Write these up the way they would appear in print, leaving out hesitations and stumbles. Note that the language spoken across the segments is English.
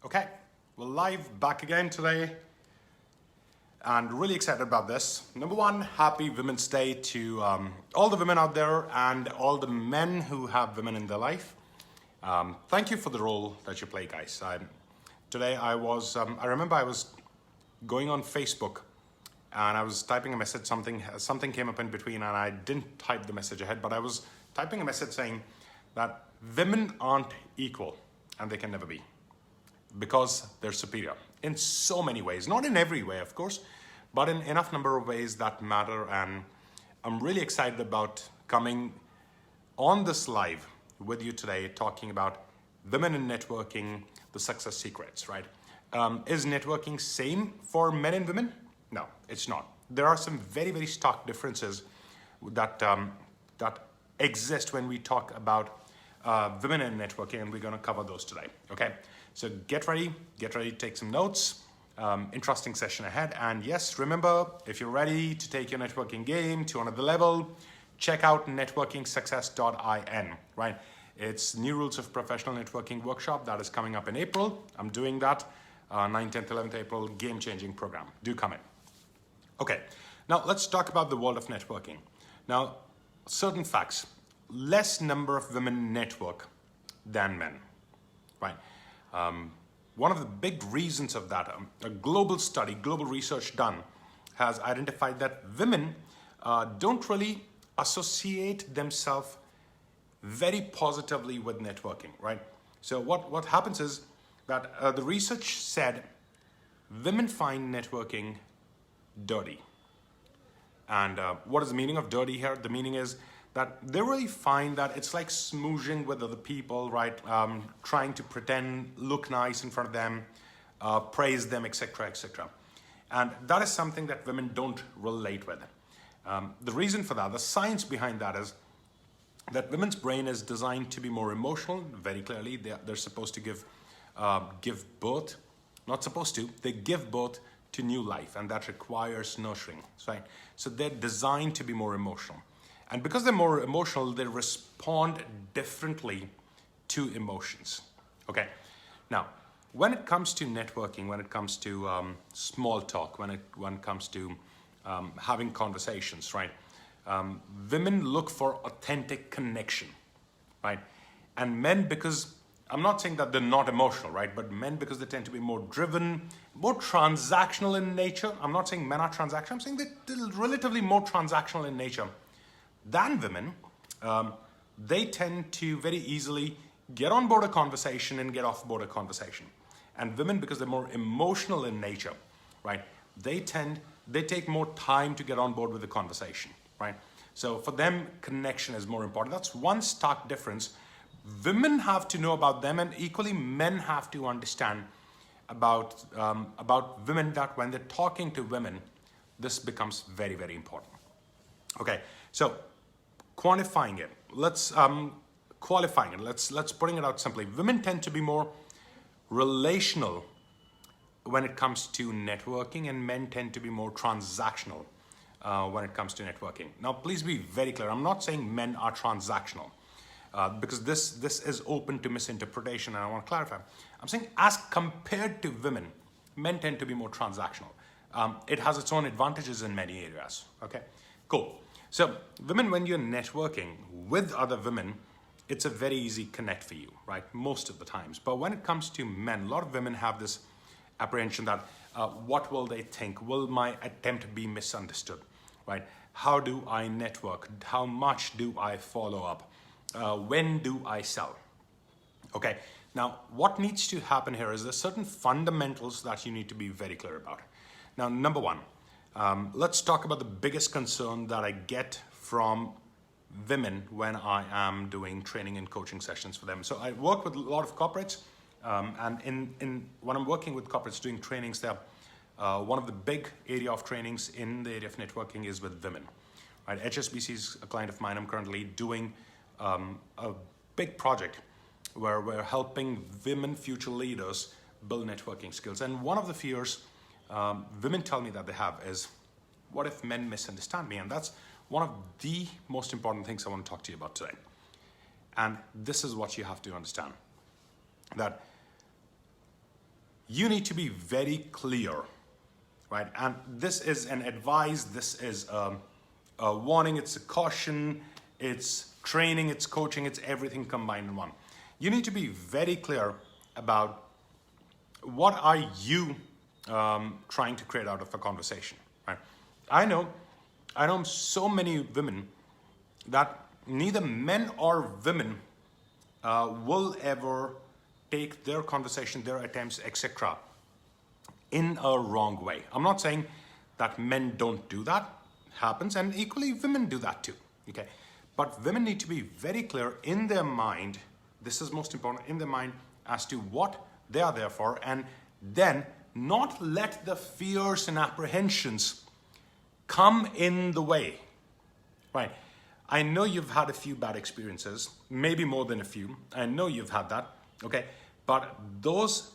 Okay, we're live back again today and really excited about this. Number one, happy Women's Day to all the women out there and all the men who have women in their life. Thank you for the role that you play, guys. Today I remember I was going on Facebook and I was typing a message, something came up in between and I didn't type the message ahead, but I was typing a message saying that women aren't equal and they can never be, because they're superior in so many ways, not in every way, of course, but in enough number of ways that matter. And I'm really excited about coming on this live with you today, talking about women in networking, the success secrets, right? Is networking same for men and women? No, it's not. There are some very, very stark differences that exist when we talk about women in networking, and we're going to cover those today. Okay, so get ready to take some notes. Interesting session ahead. And yes, remember, if you're ready to take your networking game to another level, check out networkingsuccess.in, right? It's New Rules of Professional Networking workshop that is coming up in April. I'm doing that 9th, 10th, 11th April, game-changing program. Do come in. Okay, now let's talk about the world of networking. Now, certain facts. Less number of women network than men, right? One of the big reasons of that, a global study, global research done, has identified that women don't really associate themselves very positively with networking, right? So what happens is that the research said women find networking dirty. And what is the meaning of dirty here? The meaning is that they really find that it's like smooching with other people, right? Trying to pretend, look nice in front of them, praise them, etc., etc. And that is something that women don't relate with. The reason for that, the science behind that is that women's brain is designed to be more emotional, very clearly. They're supposed to give birth, not supposed to, they give birth to new life, and that requires nurturing, right? So they're designed to be more emotional. And because they're more emotional, they respond differently to emotions, okay? Now, when it comes to networking, when it comes to small talk, when it comes to having conversations, right? Women look for authentic connection, right? And men, because, I'm not saying that they're not emotional, right? But men, because they tend to be more driven, more transactional in nature. I'm not saying men are transactional, I'm saying they're relatively more transactional in nature than women. They tend to very easily get on board a conversation and get off board a conversation. And women, because they're more emotional in nature, right? They take more time to get on board with the conversation, right? So for them, connection is more important. That's one stark difference. Women have to know about them, and equally men have to understand about women, that when they're talking to women, this becomes very, very important. Okay, so quantifying it, let's qualifying it, let's putting it out simply. Women tend to be more relational when it comes to networking, and men tend to be more transactional when it comes to networking. Now, please be very clear. I'm not saying men are transactional, because this is open to misinterpretation, and I want to clarify. I'm saying as compared to women, men tend to be more transactional. It has its own advantages in many areas. Okay, cool. So women, when you're networking with other women, it's a very easy connect for you, right? Most of the times. But when it comes to men, a lot of women have this apprehension that what will they think? Will my attempt be misunderstood, right? How do I network? How much do I follow up? When do I sell? Okay, now what needs to happen here is there's certain fundamentals that you need to be very clear about. Now, number one, let's talk about the biggest concern that I get from women when I am doing training and coaching sessions for them. So I work with a lot of corporates, and when I'm working with corporates doing trainings there, one of the big area of trainings in the area of networking is with women. Right? HSBC is a client of mine. I'm currently doing a big project where we're helping women future leaders build networking skills. And one of the fears women tell me that they have is, what if men misunderstand me? And that's one of the most important things I want to talk to you about today. And this is what you have to understand, that you need to be very clear, right? And this is an advice, this is a warning, it's a caution, it's training, it's coaching, it's everything combined in one. You need to be very clear about what are you trying to create out of a conversation, right? I know so many women that neither men or women will ever take their conversation, their attempts, etc. in a wrong way. I'm not saying that men don't do that, happens, and equally women do that too, okay? But women need to be very clear in their mind, this is most important, in their mind as to what they are there for, and then not let the fears and apprehensions come in the way, right? I know you've had a few bad experiences, maybe more than a few. I know you've had that, okay? But those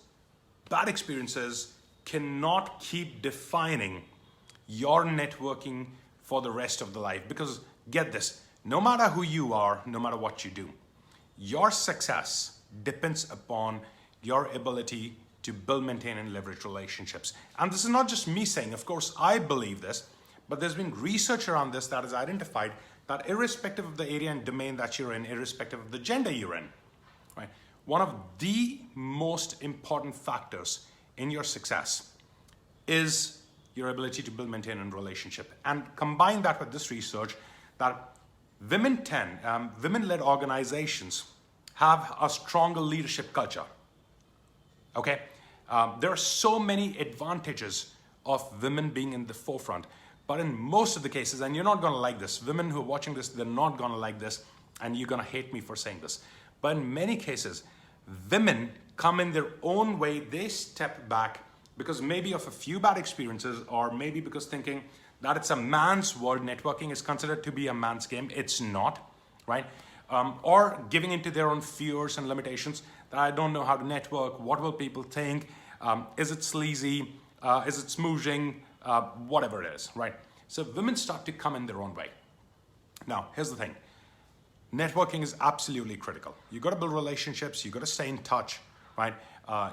bad experiences cannot keep defining your networking for the rest of the life. Because get this, no matter who you are, no matter what you do, your success depends upon your ability to build, maintain, and leverage relationships. And this is not just me saying, of course, I believe this, but there's been research around this that has identified that irrespective of the area and domain that you're in, irrespective of the gender you're in, right, one of the most important factors in your success is your ability to build, maintain, and relationship. And combine that with this research that women-led organizations have a stronger leadership culture. Okay, there are so many advantages of women being in the forefront, but in most of the cases, and you're not going to like this, women who are watching this, they're not going to like this, and you're going to hate me for saying this, but in many cases, women come in their own way, they step back because maybe of a few bad experiences, or maybe because thinking that it's a man's world, networking is considered to be a man's game. It's not, right? Or giving into their own fears and limitations that I don't know how to network, what will people think, is it sleazy, is it smooching, whatever it is, right? So women start to come in their own way. Now, here's the thing. Networking is absolutely critical. You got to build relationships, you got to stay in touch, right?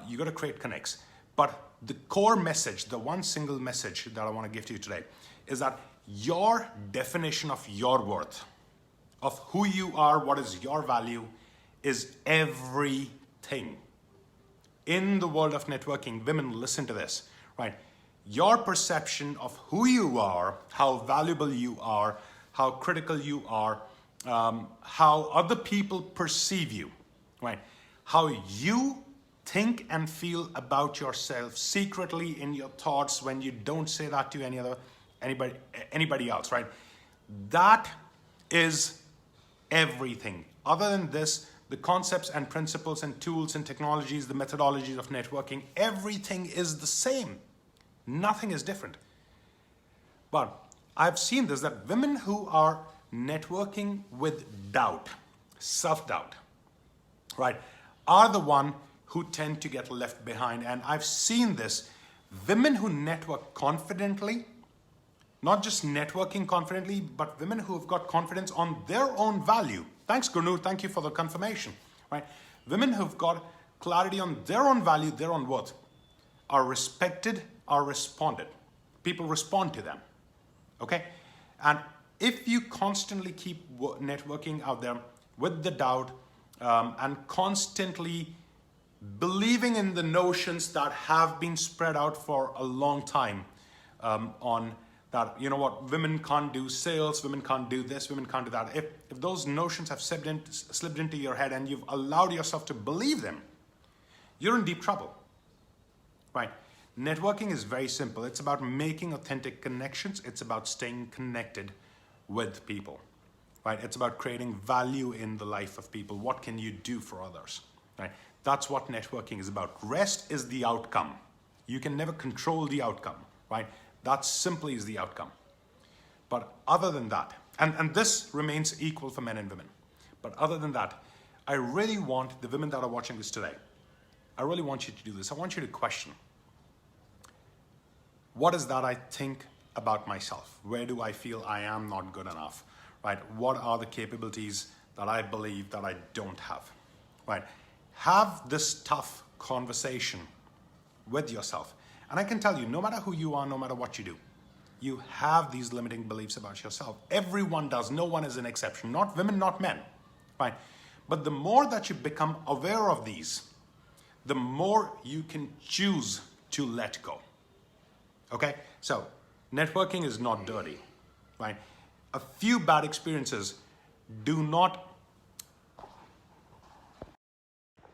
You got to create connects. But the core message, the one single message that I want to give to you today is that your definition of your worth, of who you are, what is your value, is everything. In the world of networking, women, listen to this, right? Your perception of who you are, how valuable you are, how critical you are, how other people perceive you, right? How you think and feel about yourself secretly in your thoughts when you don't say that to anybody else, right? That is everything. Other than this, the concepts and principles and tools and technologies, the methodologies of networking, everything is the same. Nothing is different. But I've seen this, that women who are networking with doubt, self-doubt, right, are the one who tend to get left behind. And I've seen this, women who network confidently, not just networking confidently, but women who have got confidence on their own value. Thanks, Gurnu, thank you for the confirmation, right? Women who've got clarity on their own value, their own worth, are respected, are responded. People respond to them, okay? And if you constantly keep networking out there with the doubt and constantly believing in the notions that have been spread out for a long time on that, you know what, women can't do sales, women can't do this, women can't do that. If those notions have slipped into your head and you've allowed yourself to believe them, you're in deep trouble, right? Networking is very simple. It's about making authentic connections. It's about staying connected with people, right? It's about creating value in the life of people. What can you do for others, right? That's what networking is about. Rest is the outcome. You can never control the outcome, right? That simply is the outcome. But other than that, and this remains equal for men and women, but other than that, I really want the women that are watching this today, I really want you to do this. I want you to question, what is that I think about myself? Where do I feel I am not good enough, right? What are the capabilities that I believe that I don't have, right? Have this tough conversation with yourself. And I can tell you, no matter who you are, no matter what you do, you have these limiting beliefs about yourself. Everyone does. No one is an exception. Not women, not men. Fine. But the more that you become aware of these, the more you can choose to let go. Okay? So, networking is not dirty. Right? A few bad experiences do not...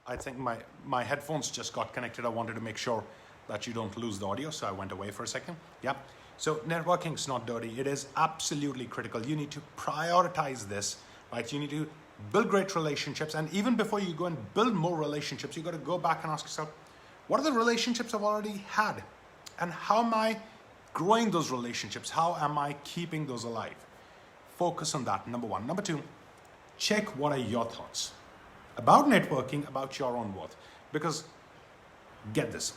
I think my headphones just got connected. I wanted to make sure that you don't lose the audio, so I went away for a second. Yeah. So networking is not dirty. It is absolutely critical. You need to prioritize this, right? You need to build great relationships. And even before you go and build more relationships, you got to go back and ask yourself, what are the relationships I've already had? And how am I growing those relationships? How am I keeping those alive? Focus on that, number one. Number two, check what are your thoughts about networking, about your own worth. Because get this,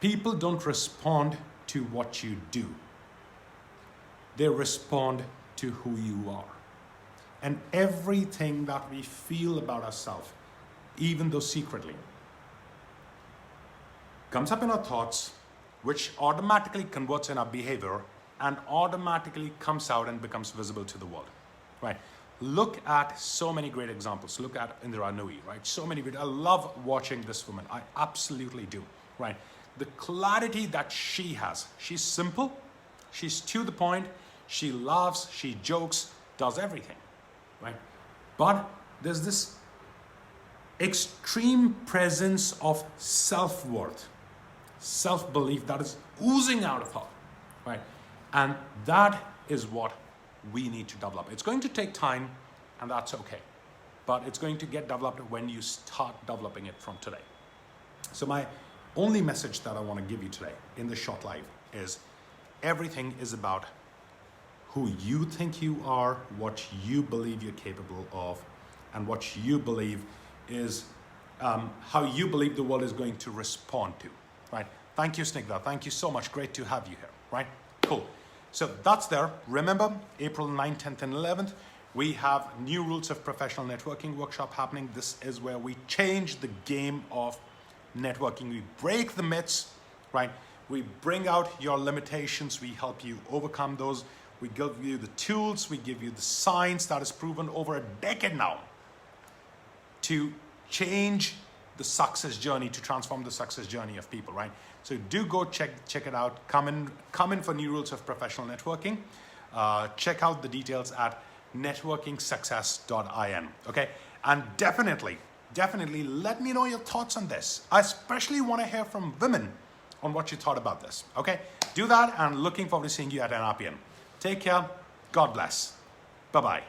people don't respond to what you do. They respond to who you are. And everything that we feel about ourselves, even though secretly, comes up in our thoughts, which automatically converts in our behavior and automatically comes out and becomes visible to the world, right? Look at so many great examples. Look at Indira Nooyi, right? So many videos. I love watching this woman. I absolutely do, right? The clarity that she has. She's simple. She's to the point. She laughs. She jokes. Does everything, right? But there's this extreme presence of self-worth, self-belief that is oozing out of her, right? And that is what we need to develop. It's going to take time, and that's okay. But it's going to get developed when you start developing it from today. So my only message that I want to give you today in this short live is everything is about who you think you are, what you believe you're capable of, and what you believe is how you believe the world is going to respond to, right? Thank you, Snigdha. Thank you so much. Great to have you here, right? Cool. So that's there. Remember, April 9th, 10th, and 11th, we have New Rules of Professional Networking workshop happening. This is where we change the game of networking. We break the myths, right? We bring out your limitations. We help you overcome those. We give you the tools. We give you the science that is proven over a decade now to change the success journey, to transform the success journey of people, right? So do go check it out. Come in for New Rules of Professional Networking. Check out the details at networkingsuccess.in, okay? And definitely let me know your thoughts on this. I especially want to hear from women on what you thought about this, okay? Do that, and looking forward to seeing you at NRPN. Take care. God bless. Bye-bye.